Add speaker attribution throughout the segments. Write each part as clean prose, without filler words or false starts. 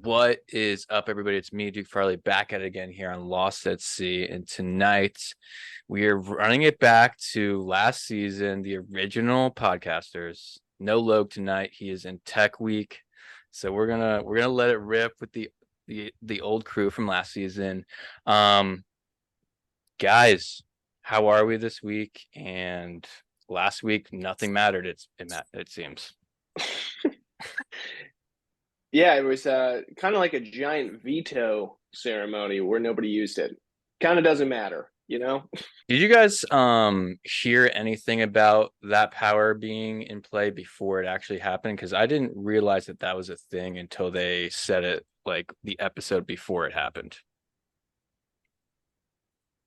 Speaker 1: What is up, everybody? It's me, Duke Farley, back at it again here on Lost at Sea. And tonight we are running it back to last season, the original podcasters. No Logue tonight. He is in Tech Week. So we're gonna let it rip with the old crew from last season. Um guys, how are we this week? And last week nothing mattered, it seems.
Speaker 2: Yeah, it was kind of like a giant veto ceremony where nobody used it. Kind of doesn't matter, you know?
Speaker 1: Did you guys hear anything about that power being in play before it actually happened? Because I didn't realize that that was a thing until they said it like the episode before it happened.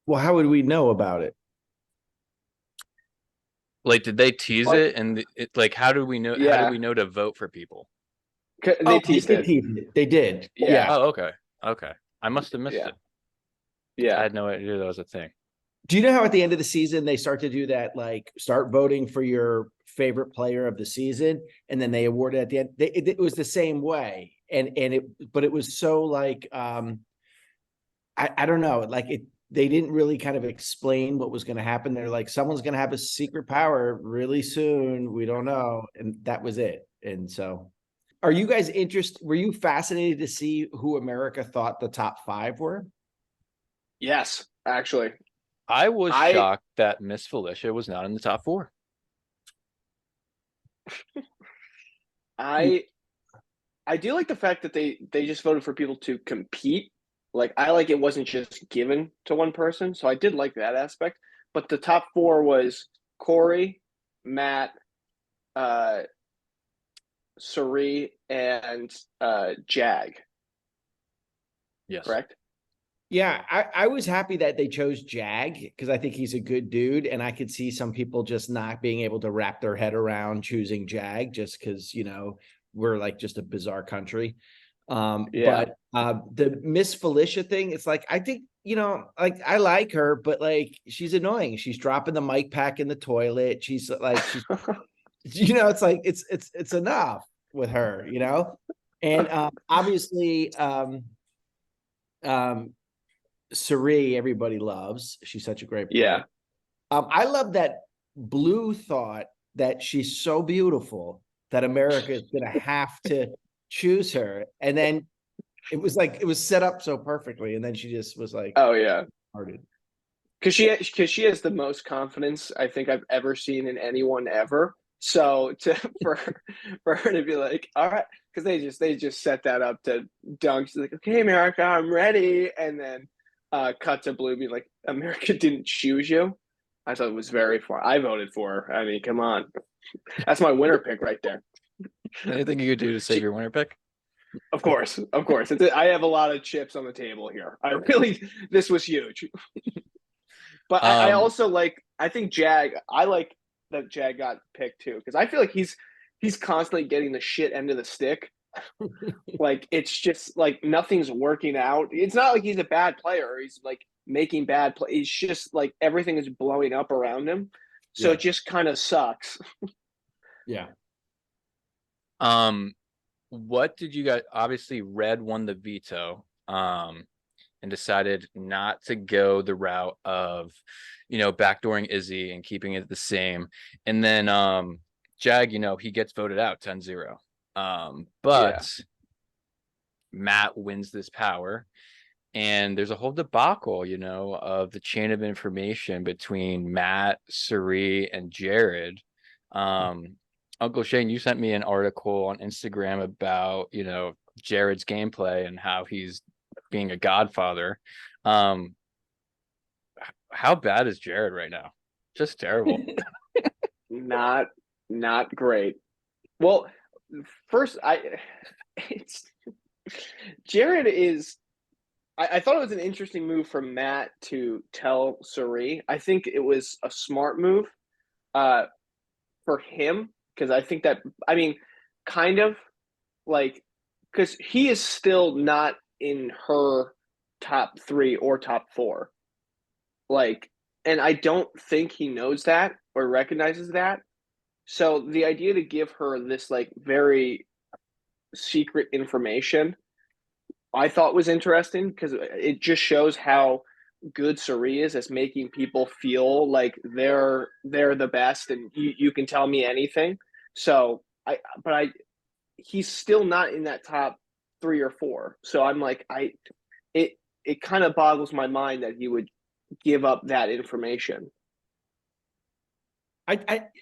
Speaker 3: Well, how would we know about it?
Speaker 1: Like, did they tease
Speaker 2: What?
Speaker 1: it? And it like, how do we know? How do
Speaker 2: Yeah,
Speaker 1: we know to vote for people?
Speaker 2: they
Speaker 3: Oh, they
Speaker 2: teased
Speaker 3: did
Speaker 2: it.
Speaker 3: tease it. They did.
Speaker 2: Yeah,
Speaker 3: Yeah.
Speaker 1: Oh, okay, okay. I must have missed
Speaker 2: yeah,
Speaker 1: it. I
Speaker 2: yeah.
Speaker 1: had no idea that was a thing.
Speaker 3: Do you know how at the end of the season they start to do that, like start voting for your favorite player of the season, and then they award it at the end? It was the same way, but it was so like I don't know, like it. They didn't really kind of explain what was going to happen. They're like, someone's going to have a secret power really soon. We don't know, and that was it. And so, are you guys interested? Were you fascinated to see who America thought the top five were?
Speaker 2: Yes, actually.
Speaker 1: I was
Speaker 2: I
Speaker 1: shocked that Miss Felicia was not in the top four.
Speaker 2: I I do like the fact that they just voted for people to compete. Like I like it wasn't just given to one person, so I did like that aspect. But the top four was Corey, Matt, uh Cirie, and Jag,
Speaker 1: Yes.
Speaker 2: correct?
Speaker 3: Yeah, I was happy that they chose Jag because I think he's a good dude, and I could see some people just not being able to wrap their head around choosing Jag just because we're like just a bizarre country.
Speaker 2: Yeah.
Speaker 3: But the Miss Felicia thing, it's like I think like I like her, but like she's annoying. She's dropping the mic pack in the toilet. She's like it's like it's enough with her, and obviously um Cirie, everybody loves. She's such a great player.
Speaker 2: Yeah.
Speaker 3: I love that Blue thought that she's so beautiful that America is going to have to choose her. And then it was set up so perfectly. And then she just was like,
Speaker 2: Oh yeah.
Speaker 3: hearted.
Speaker 2: Because she has the most confidence I think I've ever seen in anyone ever. So to for her to be like, all right, because they just set that up to dunk. She's like, okay, America, I'm ready, and then cut to Blue being like, America didn't choose you. I thought it was very fun. I voted for her. I mean, come on, that's my winner pick right there.
Speaker 1: Anything you could do to save
Speaker 2: She,
Speaker 1: your winner pick?
Speaker 2: of course. I have a lot of chips on the table here. I really, this was huge. But I
Speaker 1: Um,
Speaker 2: also like I think Jag I like that Jag got picked too because I feel like he's constantly getting the shit end of the stick. Like it's just like nothing's working out. It's not like he's a bad player. He's like making bad play. He's just like everything is blowing up around him. So
Speaker 3: Yeah.
Speaker 2: it just kind of sucks.
Speaker 3: Yeah.
Speaker 1: um, what did you guys obviously Red won the veto and decided not to go the route of backdooring Izzy and keeping it the same. And then Jag, he gets voted out 10-0.
Speaker 2: Yeah.
Speaker 1: But Matt wins this power, and there's a whole debacle, of the chain of information between Matt, Cirie, and Jared. Um, Uncle Shane, you sent me an article on Instagram about, Jared's gameplay and how he's being a godfather. Um, how bad is Jared right now? Just terrible.
Speaker 2: Not not great. Well, first it's Jared is I thought it was an interesting move from Matt to tell Cirie. I think it was a smart move uh, for him because I think that I mean, kind of like because he is still not in her top three or top four. Like, and I don't think he knows that or recognizes that. So the idea to give her this like very secret information I thought was interesting because it just shows how good Cirie is as making people feel like they're the best and you can tell me anything. So I he's still not in that top 3 or 4. So I'm like it it kind of boggles my mind that he would give up that information.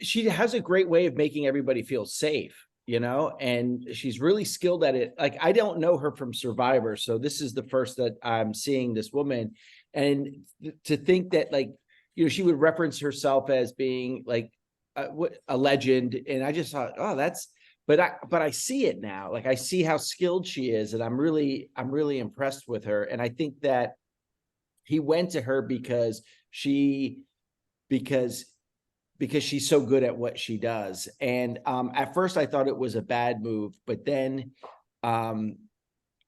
Speaker 3: She has a great way of making everybody feel safe, and she's really skilled at it. Like, I don't know her from Survivor, so this is the first that I'm seeing this woman. And to think that, like, she would reference herself as being like a legend, and I just thought, oh, but I see it now. Like, I see how skilled she is, and I'm really impressed with her. And I think that he went to her because because she's so good at what she does. And at first I thought it was a bad move, but then I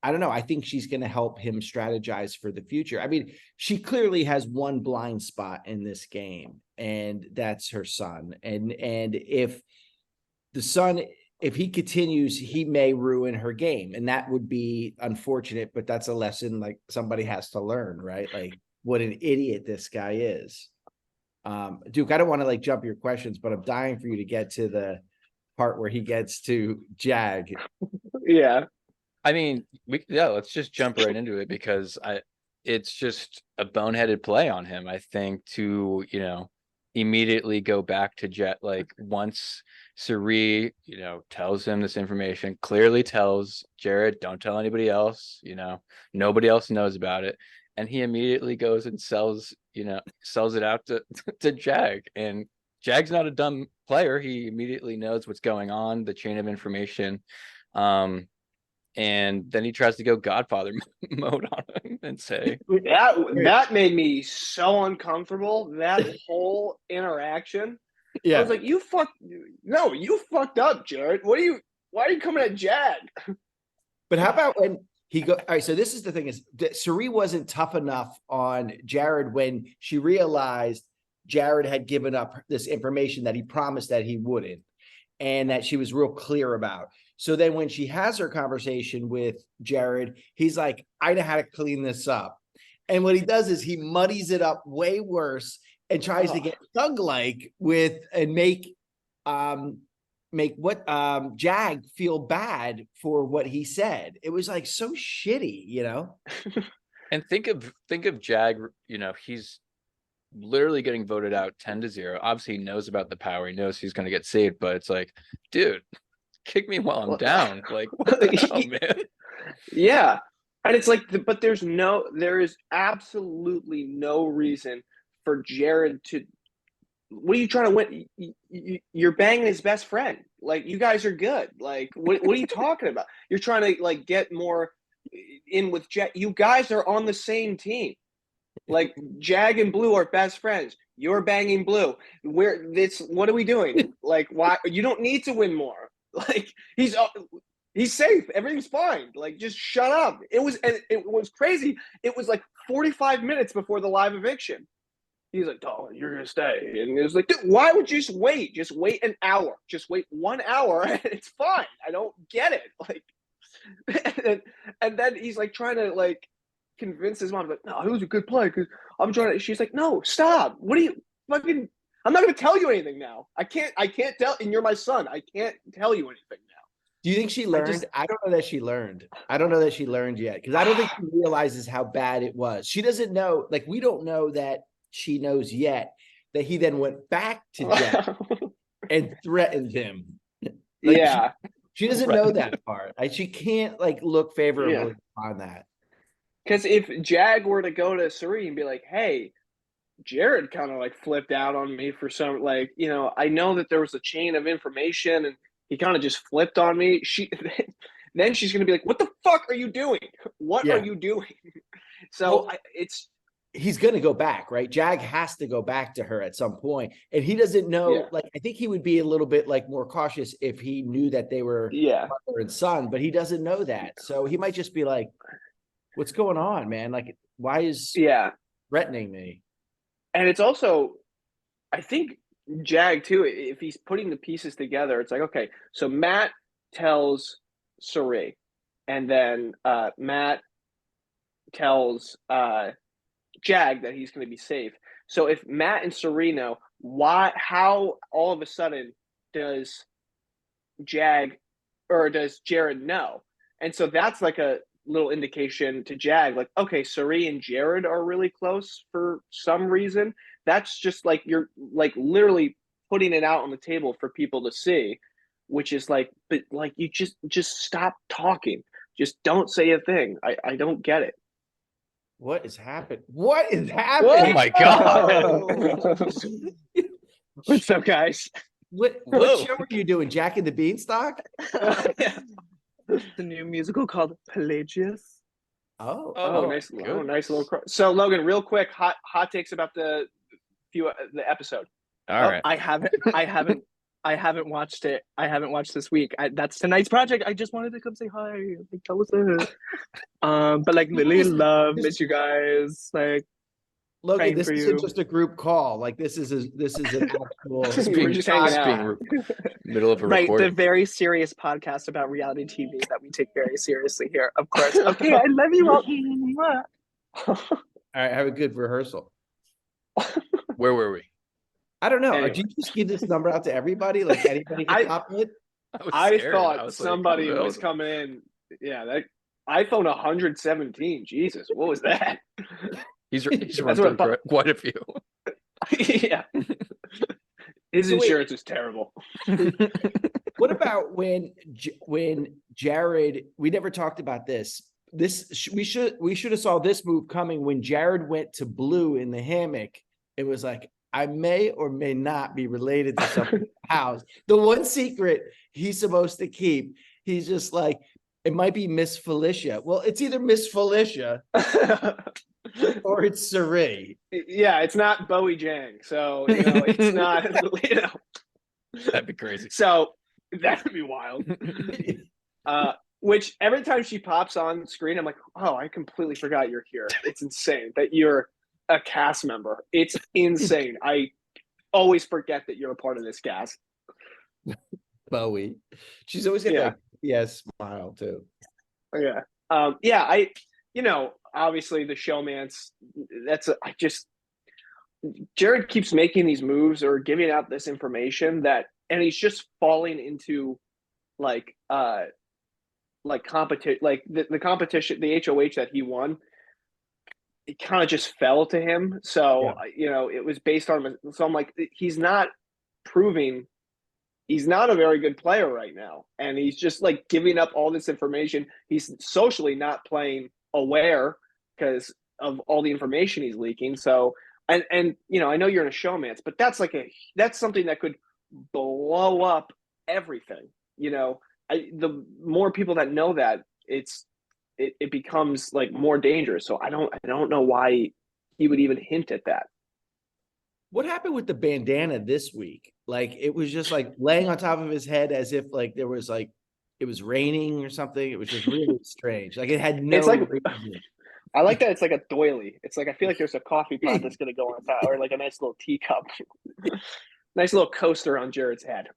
Speaker 3: don't know. I think she's going to help him strategize for the future. I mean, she clearly has one blind spot in this game, and that's her son. And if the son, if he continues, he may ruin her game, and that would be unfortunate. But that's a lesson like somebody has to learn, right? Like, what an idiot this guy is. Duke, I don't want to like jump your questions, but I'm dying for you to get to the part where he gets to Jag.
Speaker 2: Yeah.
Speaker 1: I mean, let's just jump right into it because it's just a boneheaded play on him, I think, to, immediately go back to Jet. Like, once Cirie, tells him this information, clearly tells Jared, don't tell anybody else, nobody else knows about it. And he immediately goes and sells it out to Jag. And Jag's not a dumb player. He immediately knows what's going on, the chain of information. And then he tries to go Godfather mode on him and say,
Speaker 2: that made me so uncomfortable. That whole interaction. Yeah. I was like, you fucked up, Jared. Why are you coming at Jag?
Speaker 3: But how about when all right, so this is the thing, is that Cirie wasn't tough enough on Jared when she realized Jared had given up this information that he promised that he wouldn't, and that she was real clear about. So then when she has her conversation with Jared, he's like, I know how to clean this up. And what he does is he muddies it up way worse and tries to get thug-like and make Jag feel bad for what he said. It was like so shitty,
Speaker 1: And think of Jag, he's literally getting voted out 10-0. Obviously he knows about the power, he knows he's going to get saved, but it's like, dude, kick me while I'm down. Like, what the hell, man?
Speaker 2: Yeah. And it's like, but there is absolutely no reason for Jared to, what are you trying to win? You're banging his best friend. Like, you guys are good. Like, what are you talking about? You're trying to like get more in with Jag. You guys are on the same team. Like, Jag and Blue are best friends. You're banging Blue. What are we doing? Like, why? You don't need to win more. Like, he's safe. Everything's fine. Like, just shut up. It was crazy. It was like 45 minutes before the live eviction. He's like, oh, you're going to stay. And it was like, dude, why would you just wait? Just wait an hour. Just wait 1 hour and it's fine. I don't get it. Like, and then he's like trying to like convince his mom, like, no, it was a good play because I'm trying to. She's like, no, stop. What are you fucking? I'm not going to tell you anything now. I can't tell. And you're my son. I can't tell you anything now.
Speaker 3: Do you think she learned? I don't know that she learned. I don't know that she learned yet, because I don't think she realizes how bad it was. She doesn't know. Like, we don't know that she knows yet that he then went back to Jack and threatened him. Like,
Speaker 2: yeah.
Speaker 3: She doesn't know that part. She can't like look favorably on that.
Speaker 2: Because if Jag were to go to Cirie and be like, hey, Jared kind of like flipped out on me for some, like, I know that there was a chain of information and he kind of just flipped on me. Then she's going to be like, what the fuck are you doing? What are you doing? So
Speaker 3: he's going to go back, right? Jag has to go back to her at some point, and he doesn't know. Yeah. Like, I think he would be a little bit like more cautious if he knew that they were mother and son, but he doesn't know that. So he might just be like, what's going on, man? Like, why is threatening me?
Speaker 2: And it's also, I think Jag too, if he's putting the pieces together, it's like, okay, so Matt tells Cirie, and then Matt tells Jag that he's going to be safe. So if Matt and Cirie know, how all of a sudden does Jag or does Jared know? And so that's like a little indication to Jag, like, okay, Cirie and Jared are really close for some reason. That's just like you're like literally putting it out on the table for people to see, which is like, but like you just stop talking. Just don't say a thing. I don't get it.
Speaker 3: What is happening? What is happening?
Speaker 1: Oh my God.
Speaker 2: What's up, guys?
Speaker 3: What
Speaker 1: Whoa.
Speaker 3: show are you doing? Jack and the Beanstalk?
Speaker 2: Yeah.
Speaker 4: The new musical called Pelagius.
Speaker 3: Oh,
Speaker 2: Oh, nice little. So, Logan, real quick, hot takes about the episode.
Speaker 1: All right.
Speaker 4: I haven't watched it. I haven't watched this week. That's tonight's project. I just wanted to come say hi. Like, that was it. But like, Lily, miss you guys. Like,
Speaker 3: Logan,
Speaker 4: praying
Speaker 3: this
Speaker 4: for
Speaker 3: isn't
Speaker 4: you.
Speaker 3: just a group call. Like this is an actual.
Speaker 1: Just
Speaker 2: We're
Speaker 1: being,
Speaker 2: just hanging
Speaker 1: just being
Speaker 2: out.
Speaker 1: middle of a
Speaker 4: Right, the
Speaker 1: recording.
Speaker 4: very serious podcast about reality TV that we take very seriously here. Of course. Okay, I love you all.
Speaker 3: All right, have a good rehearsal.
Speaker 1: Where were we?
Speaker 3: I don't know.
Speaker 2: Anyway.
Speaker 3: Did you just give this number out to everybody? Like anybody can pop it?
Speaker 2: I
Speaker 1: scared.
Speaker 2: thought
Speaker 1: was like,
Speaker 2: somebody
Speaker 1: who
Speaker 2: was
Speaker 1: else?
Speaker 2: coming in. Yeah, that iPhone 117. Jesus, what was that?
Speaker 1: He's
Speaker 2: That's
Speaker 1: run
Speaker 2: what
Speaker 1: through quite a few.
Speaker 2: Yeah. His
Speaker 3: So wait.
Speaker 2: insurance is terrible.
Speaker 3: What about when Jared? We never talked about this. We should have saw this move coming when Jared went to Blue in the hammock. It was like, I may or may not be related to someone in the house. The one secret he's supposed to keep. He's just like, it might be Miss Felicia. Well, it's either Miss Felicia or it's Cirie.
Speaker 2: Yeah, it's not Bowie Jang, so it's not.
Speaker 1: That'd be crazy.
Speaker 2: So that would be wild. Which every time she pops on screen, I'm like, oh, I completely forgot you're here. It's insane that you're a cast member. It's insane. I always forget that you're a part of this cast.
Speaker 3: Bowie. She's always got that smile too.
Speaker 2: Yeah. Obviously the showmance, Jared keeps making these moves or giving out this information and he's just falling into competition, like the competition, the HOH that he won, it kind of just fell to him. So, it was based on, so I'm like, he's not proving he's not a very good player right now. And he's just like giving up all this information. He's socially not playing aware because of all the information he's leaking. So, and I know you're in a showmance, but that's something that could blow up everything. The more people that know that, it becomes like more dangerous. So I don't know why he would even hint at that.
Speaker 3: What happened with the bandana this week? Like it was just like laying on top of his head as if like there was like it was raining or something. It was just really strange. Like it had no
Speaker 2: It's like
Speaker 3: reason.
Speaker 2: I like that it's like a doily. It's like I feel like there's a coffee pot that's gonna go on top, or like a nice little teacup. Nice little coaster on Jared's head.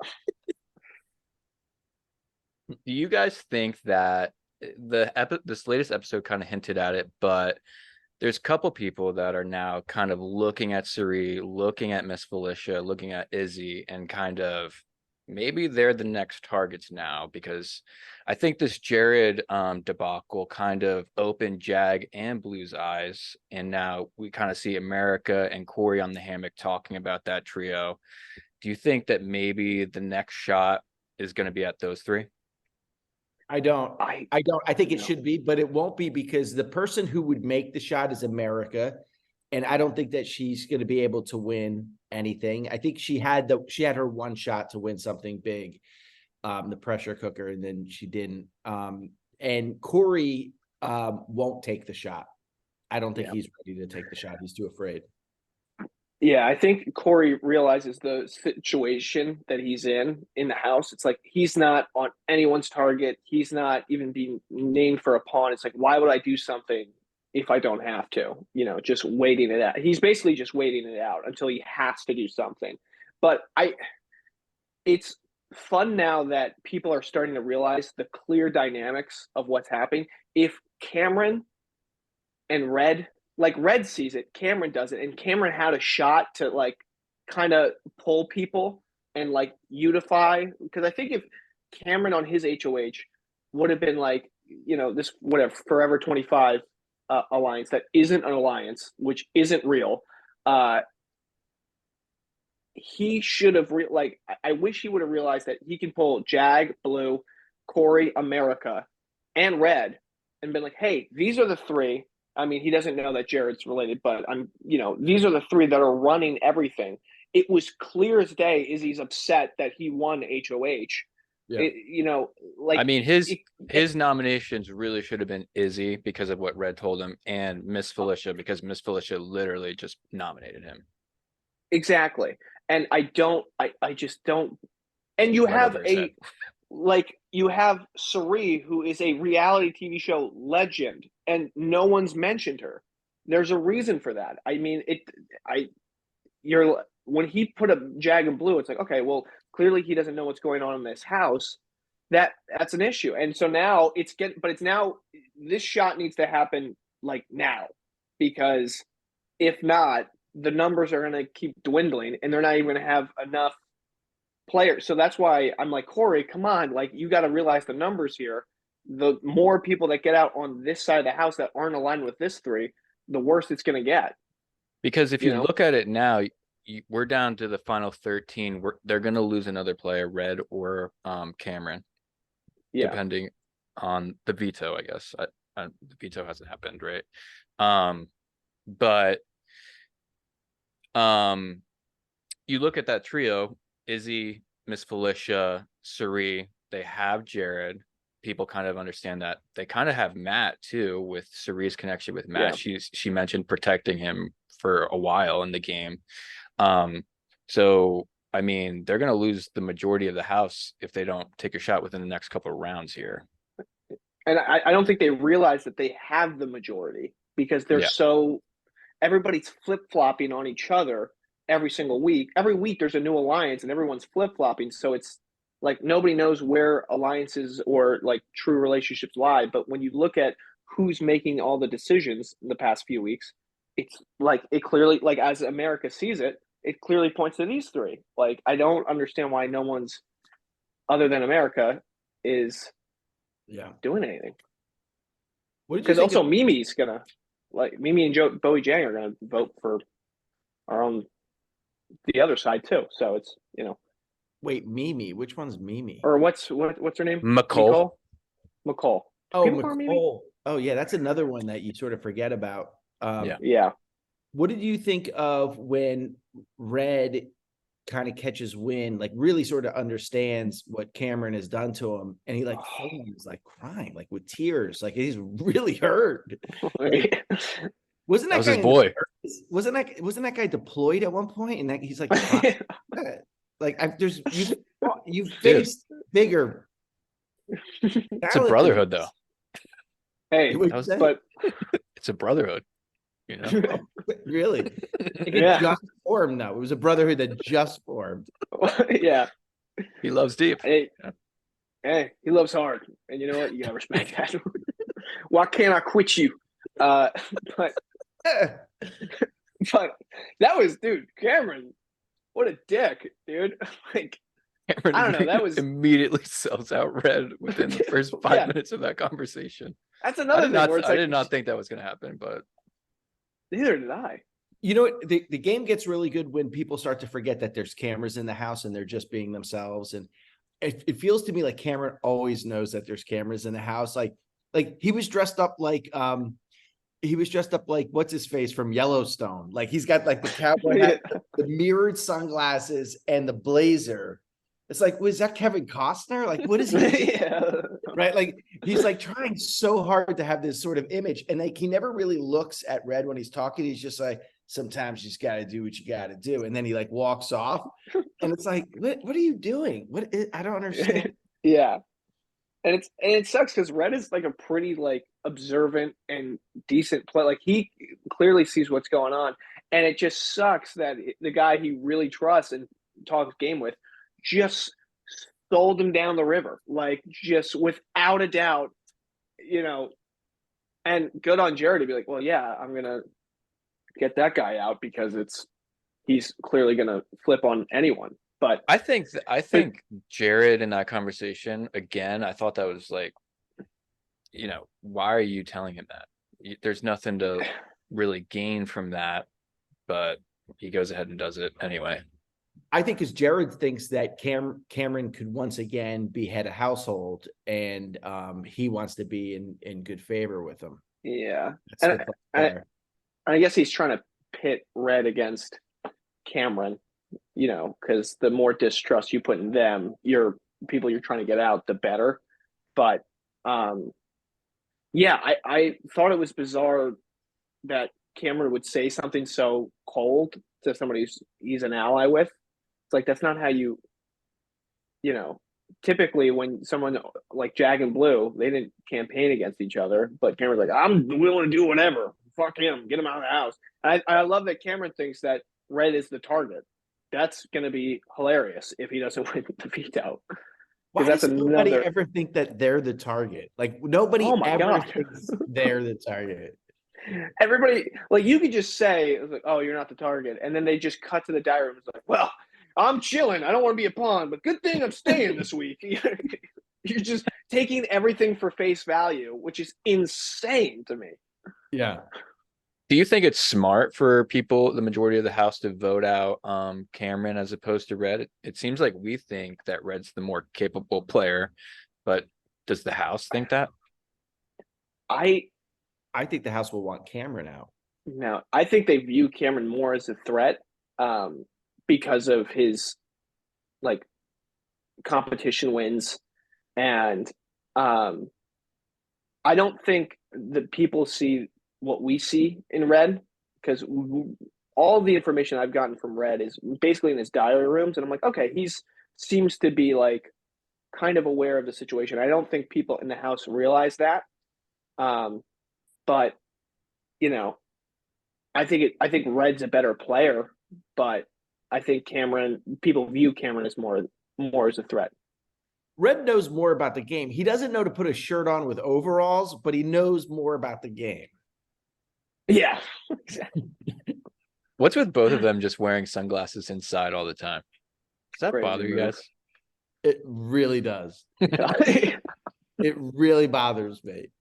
Speaker 1: Do you guys think that this latest episode kind of hinted at it, but there's a couple people that are now kind of looking at Cirie, looking at Miss Felicia, looking at Izzy, and kind of maybe they're the next targets now, because I think this Jared debacle kind of opened Jag and Blue's eyes, and now we kind of see America and Corey on the hammock talking about that trio. Do you think that maybe the next shot is going to be at those three?
Speaker 3: I don't. I think it
Speaker 2: No.
Speaker 3: should be, but it won't be because the person who would make the shot is America. And I don't think that she's going to be able to win anything. I think she had her one shot to win something big, the pressure cooker, and then she didn't. And Corey won't take the shot. I don't think he's ready to take the shot. He's too afraid.
Speaker 2: Yeah, I think Corey realizes the situation that he's in the house. It's like he's not on anyone's target. He's not even being named for a pawn. It's like, why would I do something if I don't have to? Just waiting it out. He's basically just waiting it out until he has to do something. But it's fun now that people are starting to realize the clear dynamics of what's happening. If Cameron and Red sees it, Cameron does it, and Cameron had a shot to like kind of pull people and like unify, because I think if Cameron on his HOH would have been like, this whatever Forever 25 alliance that isn't an alliance, which isn't real, he should have I wish he would have realized that he can pull Jag, Blue, Corey, America, and Red, and been like, hey, these are the three. I mean, he doesn't know that Jared's related, but these are the three that are running everything. It was clear as day Izzy's upset that he won HOH.
Speaker 3: Yeah.
Speaker 1: I mean, his nominations really should have been Izzy because of what Red told him, and Miss Felicia because Miss Felicia literally just nominated him.
Speaker 2: Exactly. And I just don't. And you have you have Cirie, who is a reality TV show legend, and no one's mentioned her. There's a reason for that. I mean, when he put up Jag and Blue, it's like, okay, well, clearly he doesn't know what's going on in this house. That's an issue. And so now this shot needs to happen like now, because if not, the numbers are going to keep dwindling and they're not even going to have enough players. So that's why I'm like, Corey, come on, like you got to realize the numbers here. The more people that get out on this side of the house that aren't aligned with this three, the worse it's going to get.
Speaker 1: Because if you look at it now, we're down to the final 13. They're going to lose another player, Red or Cameron, depending on the veto, I guess. The veto hasn't happened, right? But you look at that trio, Izzy, Miss Felicia, Cirie, they have Jared. People kind of understand that. They kind of have Matt too, with Cirie's connection with Matt. Yeah. She mentioned protecting him for a while in the game. So I mean, they're going to lose the majority of the house if they don't take a shot within the next couple of rounds here.
Speaker 2: And I don't think they realize that they have the majority, because they're everybody's flip-flopping on each other every single week. Every week there's a new alliance and everyone's flip-flopping. So it's like nobody knows where alliances or like true relationships lie. But when you look at who's making all the decisions in the past few weeks, it's like it clearly, like as America sees it, it clearly points to these three. Like, I don't understand why no one's other than America is doing anything. Because also Mimi's gonna, like, Mimi and Bowie Jang are gonna vote for our own, the other side too. So it's,
Speaker 3: Wait, Mimi? Which one's Mimi?
Speaker 2: Or what's her name?
Speaker 1: McCall.
Speaker 2: McCall.
Speaker 3: Oh, McCall. Oh yeah, that's another one that you sort of forget about.
Speaker 2: Yeah.
Speaker 3: What did you think of when Red kind of catches wind, like really sort of understands what Cameron has done to him, and he like is like crying, like with tears, like he's really hurt. Like, wasn't that
Speaker 1: was
Speaker 3: guy
Speaker 1: his boy?
Speaker 3: Wasn't that guy deployed at one point? And that he's like, like you've faced bigger.
Speaker 1: It's a brotherhood, though.
Speaker 2: Hey, but
Speaker 1: it's a brotherhood.
Speaker 3: Really? It just formed though. It was a brotherhood that just formed.
Speaker 2: Yeah.
Speaker 1: He loves deep.
Speaker 2: Hey, he loves hard. And you know what? You gotta respect that. Why can't I quit you? But that was, dude, Cameron, what a dick, dude. Like,
Speaker 1: Cameron,
Speaker 2: I don't know. That was
Speaker 1: immediately sells out Red within the first 5 minutes of that conversation.
Speaker 2: That's another thing where it's
Speaker 1: I did not think that was going to happen, but
Speaker 2: neither did I.
Speaker 3: You know what? The game gets really good when people start to forget that there's cameras in the house and they're just being themselves. And it feels to me like Cameron always knows that there's cameras in the house. Like he was dressed up like what's his face from Yellowstone. Like he's got like the cowboy hat, the mirrored sunglasses, and the blazer. It's like, was that Kevin Costner? Like, what is he? Right? Like, he's like trying so hard to have this sort of image. And like, he never really looks at Red when he's talking. He's just like, sometimes you just got to do what you got to do. And then he like walks off. And it's like, what are you doing? I don't understand.
Speaker 2: Yeah. And it sucks because Red is like a pretty like observant and decent play. Like, he clearly sees what's going on. And it just sucks that the guy he really trusts and talks game with just sold him down the river, like just without a doubt, And good on Jared to be like, well, yeah, I'm gonna get that guy out because he's clearly gonna flip on anyone. But
Speaker 1: I think Jared in that conversation again. I thought that was like, why are you telling him that? There's nothing to really gain from that, but he goes ahead and does it anyway.
Speaker 3: I think because Jared thinks that Cameron could once again be head of household, and he wants to be in good favor with him.
Speaker 2: yeah,
Speaker 3: That's
Speaker 2: and
Speaker 3: the thought
Speaker 2: I,
Speaker 3: there.
Speaker 2: I guess he's trying to pit Red against Cameron, because the more distrust you put in them, your people you're trying to get out, the better. But yeah, I thought it was bizarre that Cameron would say something so cold to somebody he's an ally with. It's like that's not how typically when someone like Jag and Blue, they didn't campaign against each other, but Cameron's like, I'm willing to do whatever. Fuck him, get him out of the house. I love that Cameron thinks that Red is the target. That's gonna be hilarious if he doesn't win the veto.
Speaker 3: Why
Speaker 2: That's
Speaker 3: does nobody
Speaker 2: another.
Speaker 3: ever think that they're the target? Like nobody
Speaker 2: Oh my
Speaker 3: ever
Speaker 2: God.
Speaker 3: thinks they're the target.
Speaker 2: Everybody, like, you could just say, like, oh, you're not the target. And then they just cut to the diary room. It's like, well, I'm chilling. I don't want to be a pawn, but good thing I'm staying this week. You're just taking everything for face value, which is insane to me.
Speaker 3: Yeah.
Speaker 1: Do you think it's smart for people, the majority of the House, to vote out Cameron as opposed to Red? It seems like we think that Red's the more capable player, but does the House think that?
Speaker 2: I
Speaker 3: think the House will want Cameron out.
Speaker 2: No, I think they view Cameron more as a threat because of his like competition wins, and I don't think that people see what we see in Red, because all the information I've gotten from Red is basically in his diary rooms, and I'm like, okay, he's seems to be like kind of aware of the situation. I don't think people in the House realize that, but you know, I think Red's a better player, but I think people view Cameron as more as a threat.
Speaker 3: Red knows more about the game. He doesn't know to put a shirt on with overalls, but he knows more about the game.
Speaker 2: Yeah.
Speaker 1: What's with both of them just wearing sunglasses inside all the time? Does that
Speaker 2: Crazy
Speaker 1: bother you
Speaker 2: move.
Speaker 1: guys?
Speaker 3: It really does. It really bothers me.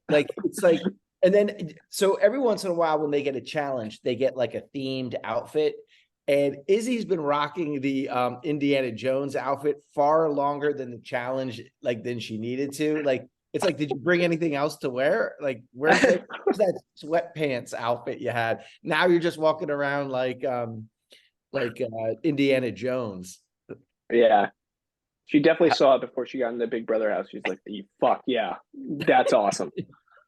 Speaker 3: Like, it's like, and then, so every once in a while when they get a challenge, they get like a themed outfit. And Izzy's been rocking the Indiana Jones outfit far longer than the challenge, like than she needed to. Like, it's like, did you bring anything else to wear? Like, where's that sweatpants outfit you had? Now you're just walking around like Indiana Jones.
Speaker 2: Yeah. She definitely saw it before she got in the Big Brother house. She's like, fuck yeah, that's awesome.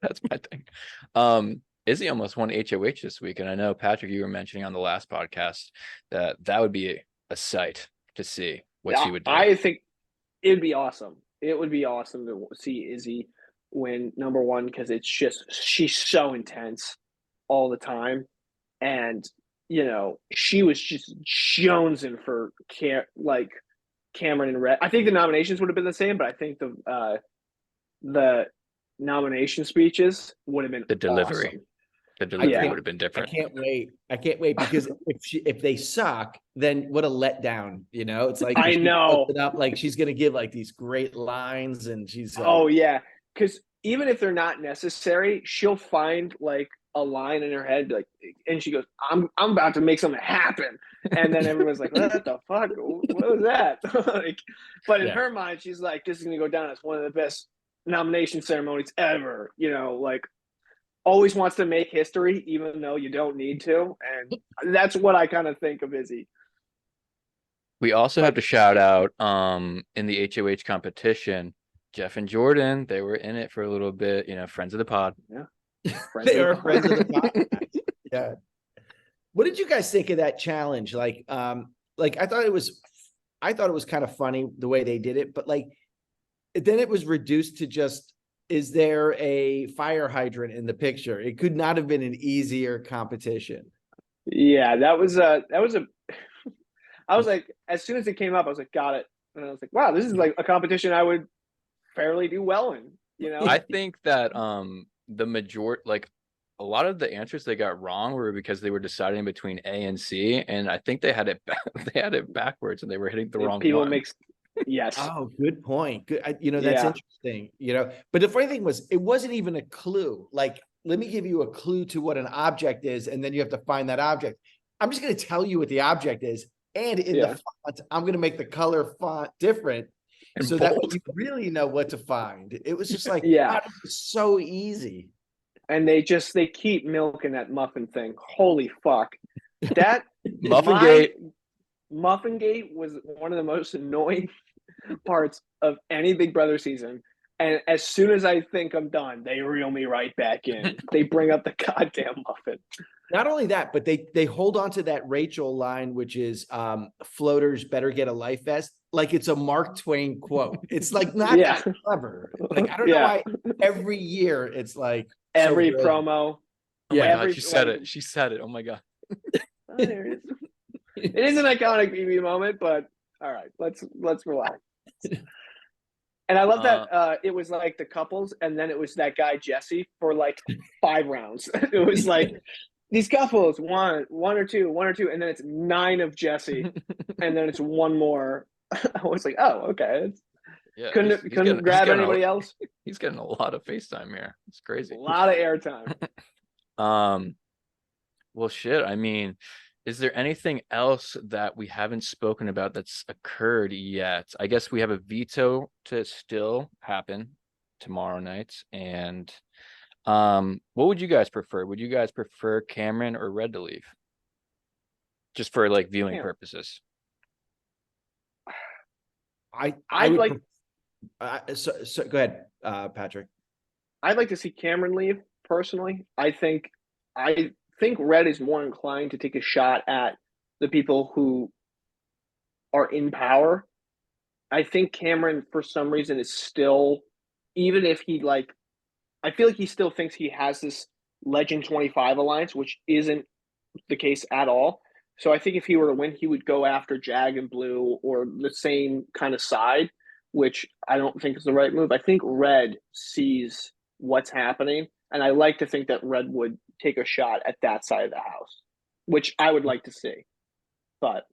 Speaker 1: That's my thing. Izzy almost won HOH this week, and I know, Patrick, you were mentioning on the last podcast that would be a sight to see what she would do.
Speaker 2: I think it'd be awesome. It would be awesome to see Izzy win number one, because it's just, she's so intense all the time. And, she was just jonesing for Cameron and Red. I think the nominations would have been the same, but I think the nomination speeches would have been
Speaker 1: the delivery.
Speaker 2: Awesome.
Speaker 1: The delivery would have been different.
Speaker 3: I can't wait because if they suck, then what a letdown. It's like,
Speaker 2: I know,
Speaker 3: it up like she's gonna give like these great lines, and she's like,
Speaker 2: oh yeah, because even if they're not necessary, she'll find like a line in her head, like, and she goes, I'm about to make something happen. And then everyone's like, what the fuck? What was that? But in her mind, she's like, this is going to go down as one of the best nomination ceremonies ever. Always wants to make history, even though you don't need to. And that's what I kind of think of Izzy.
Speaker 1: We also have to shout out in the HOH competition, Jeff and Jordan. They were in it for a little bit, friends of the pod.
Speaker 2: Yeah.
Speaker 3: They are friends of the podcast. Yeah. What did you guys think of that challenge? Like I thought it was kind of funny the way they did it, but like then it was reduced to just, is there a fire hydrant in the picture? It could not have been an easier competition.
Speaker 2: Yeah, that was a I was like, as soon as it came up, I was like, got it. And I was like, wow, this is like a competition I would fairly do well in,
Speaker 1: I think that the majority, like a lot of the answers they got wrong were because they were deciding between A and C, and I think they had it they had it backwards and they were hitting the wrong
Speaker 2: People
Speaker 1: one.
Speaker 2: yes.
Speaker 3: Oh, good point. Good. That's
Speaker 2: Yeah.
Speaker 3: interesting. But the funny thing was, it wasn't even a clue. Like, let me give you a clue to what an object is, and then you have to find that object. I'm just going to tell you what the object is, and in the font, I'm going to make the color font different,
Speaker 1: And
Speaker 3: so that way
Speaker 1: bold.
Speaker 3: you really know what to find. It was just like,
Speaker 2: Yeah.
Speaker 3: wow, it was so easy.
Speaker 2: And they keep milking that muffin thing. Holy fuck. That
Speaker 1: Muffingate.
Speaker 2: Muffingate was one of the most annoying parts of any Big Brother season. And as soon as I think I'm done, they reel me right back in. They bring up the goddamn muffin.
Speaker 3: Not only that, but they hold on to that Rachel line, which is floaters better get a life vest, like it's a Mark Twain quote. It's like not
Speaker 2: Yeah.
Speaker 3: that clever. Like, I don't know why every year it's like
Speaker 2: every
Speaker 3: so
Speaker 2: promo.
Speaker 1: Oh my
Speaker 2: every,
Speaker 1: god, she said it. She said it. Oh my god.
Speaker 2: Oh, there it is. It is an iconic BB moment, but all right, let's relax. And I love that it was like the couples, and then it was that guy Jesse for like 5 rounds. It was like these couples, one or two, and then it's 9 of Jesse, and then it's one more. I was like, oh, okay.
Speaker 1: Yeah,
Speaker 2: Couldn't grab anybody else.
Speaker 1: He's getting a lot of FaceTime here. It's crazy.
Speaker 2: A lot of airtime.
Speaker 1: Well, shit. I mean, is there anything else that we haven't spoken about that's occurred yet? I guess we have a veto to still happen tomorrow night. And what would you guys prefer? Would you guys prefer Cameron or Red to leave? Just for like viewing purposes.
Speaker 3: I would like. So go ahead, Patrick.
Speaker 2: I'd like to see Cameron leave personally. I think Red is more inclined to take a shot at the people who are in power. I think Cameron, for some reason, is still, even if he I feel like he still thinks he has this Legend 25 alliance, which isn't the case at all. So I think if he were to win, he would go after Jag and Blue or the same kind of side, which I don't think is the right move. I think Red sees what's happening, and I like to think that Red would take a shot at that side of the house, which I would like to see. But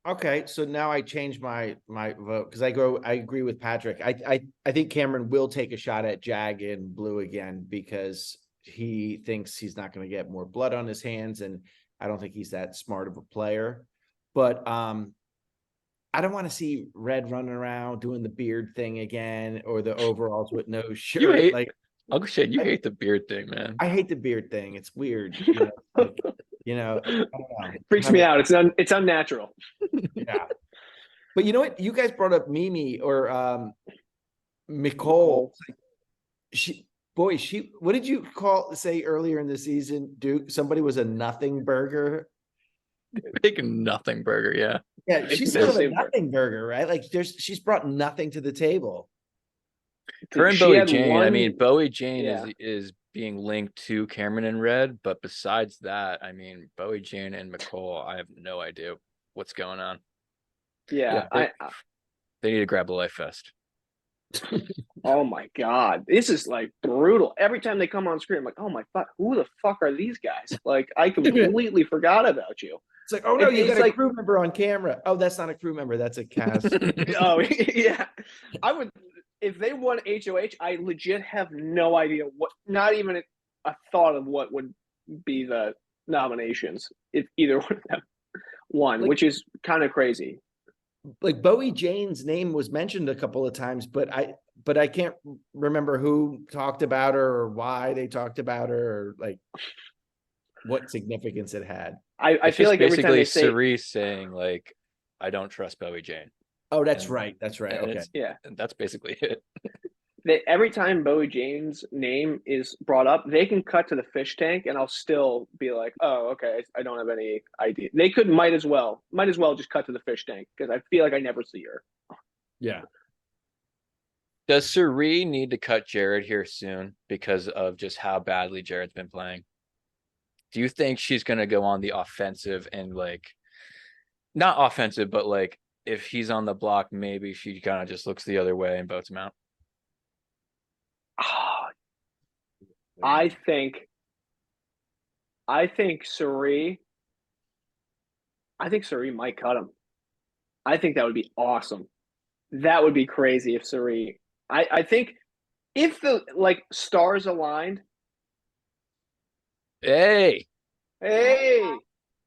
Speaker 3: okay, so now I change my vote because I agree with Patrick. I think Cameron will take a shot at Jag and Blue again because he thinks he's not going to get more blood on his hands, and I don't think he's that smart of a player. But I don't want to see Red running around doing the beard thing again or the overalls with no shirt.
Speaker 1: Uncle Shane, you hate the beard thing, man.
Speaker 3: I hate the beard thing. It's weird. I don't know.
Speaker 2: Freaks me out. It's unnatural.
Speaker 3: Yeah. But you know what? You guys brought up Mimi or Nicole. What did you say earlier in the season, Duke? Somebody was a nothing burger.
Speaker 1: Big nothing burger, yeah.
Speaker 3: Yeah, she's sort of a nothing burger, right? Like she's brought nothing to the table.
Speaker 1: Her and Bowie Jane. I mean, Bowie Jane is being linked to Cameron and Red, but besides that, I mean, Bowie Jane and McCall, I have no idea what's going on.
Speaker 2: Yeah,
Speaker 1: they need to grab a life vest.
Speaker 2: Oh my god, this is like brutal. Every time they come on screen, I'm like, oh my fuck, who the fuck are these guys? Like, I completely forgot about you.
Speaker 3: It's like, oh no, you got a crew member on camera. Oh, that's not a crew member, that's a cast.
Speaker 2: Oh yeah, I would. If they won HOH, I legit have no idea not even a thought of what would be the nominations if either one of them won, which is kind of crazy.
Speaker 3: Like Bowie Jane's name was mentioned a couple of times, but I can't remember who talked about her or why they talked about her or like what significance it had.
Speaker 2: I feel like every time they say
Speaker 1: Cirie saying like, I don't trust Bowie Jane.
Speaker 3: Oh, that's right. That's right.
Speaker 1: And
Speaker 3: okay.
Speaker 1: And that's basically it.
Speaker 2: Every time Bowie Jane's name is brought up, they can cut to the fish tank and I'll still be like, oh, okay, I don't have any idea. They might as well just cut to the fish tank because I feel like I never see her.
Speaker 3: Yeah.
Speaker 1: Does Cirie need to cut Jared here soon because of just how badly Jared's been playing? Do you think she's going to go on the offensive and like, not offensive, but like if he's on the block, maybe she kind of just looks the other way and votes him out?
Speaker 2: I think Cirie. I think Cirie might cut him. I think that would be awesome. That would be crazy if Cirie. I think if the stars aligned.
Speaker 1: Hey,
Speaker 2: Hey,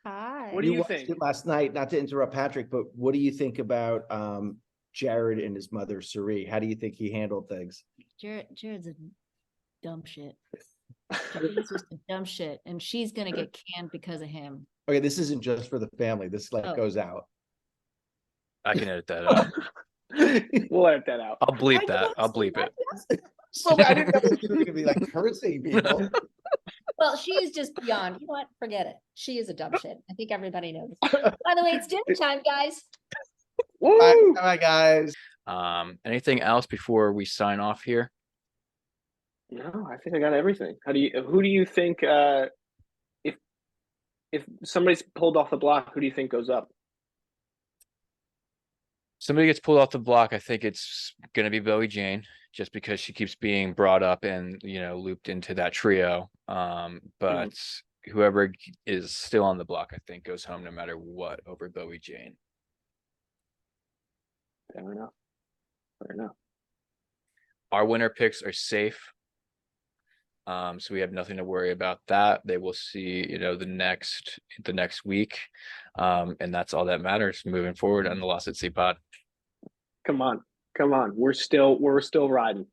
Speaker 5: Hi.
Speaker 2: what do you
Speaker 3: watched
Speaker 2: think?
Speaker 3: it last night, not to interrupt Patrick, but what do you think about Jared and his mother, Cirie? How do you think he handled things?
Speaker 5: Jared's a dumb shit. Jared's just a dumb shit, and she's gonna get canned because of him.
Speaker 3: Okay, this isn't just for the family. This
Speaker 5: Oh.
Speaker 3: goes out.
Speaker 1: I can edit that out.
Speaker 2: We'll edit that out.
Speaker 1: I'll bleep that. I'll bleep it.
Speaker 3: So I didn't know you were going to be like cursing people.
Speaker 5: Well, she is just beyond. You know what? Forget it. She is a dumb shit. I think everybody knows. By the way, it's dinner time, guys.
Speaker 2: Woo!
Speaker 3: Bye, guys.
Speaker 1: Anything else before we sign off here?
Speaker 2: No, I think I got everything. Who do you think if somebody's pulled off the block, who do you think goes up?
Speaker 1: Somebody gets pulled off the block. I think it's gonna be Bowie Jane, just because she keeps being brought up and looped into that trio. But whoever is still on the block, I think, goes home no matter what over Bowie Jane.
Speaker 2: Fair enough. Fair enough.
Speaker 1: Our winner picks are safe. So we have nothing to worry about that. They will see, the next week. And that's all that matters moving forward on the Lost at Sea pod.
Speaker 2: Come on. We're still riding.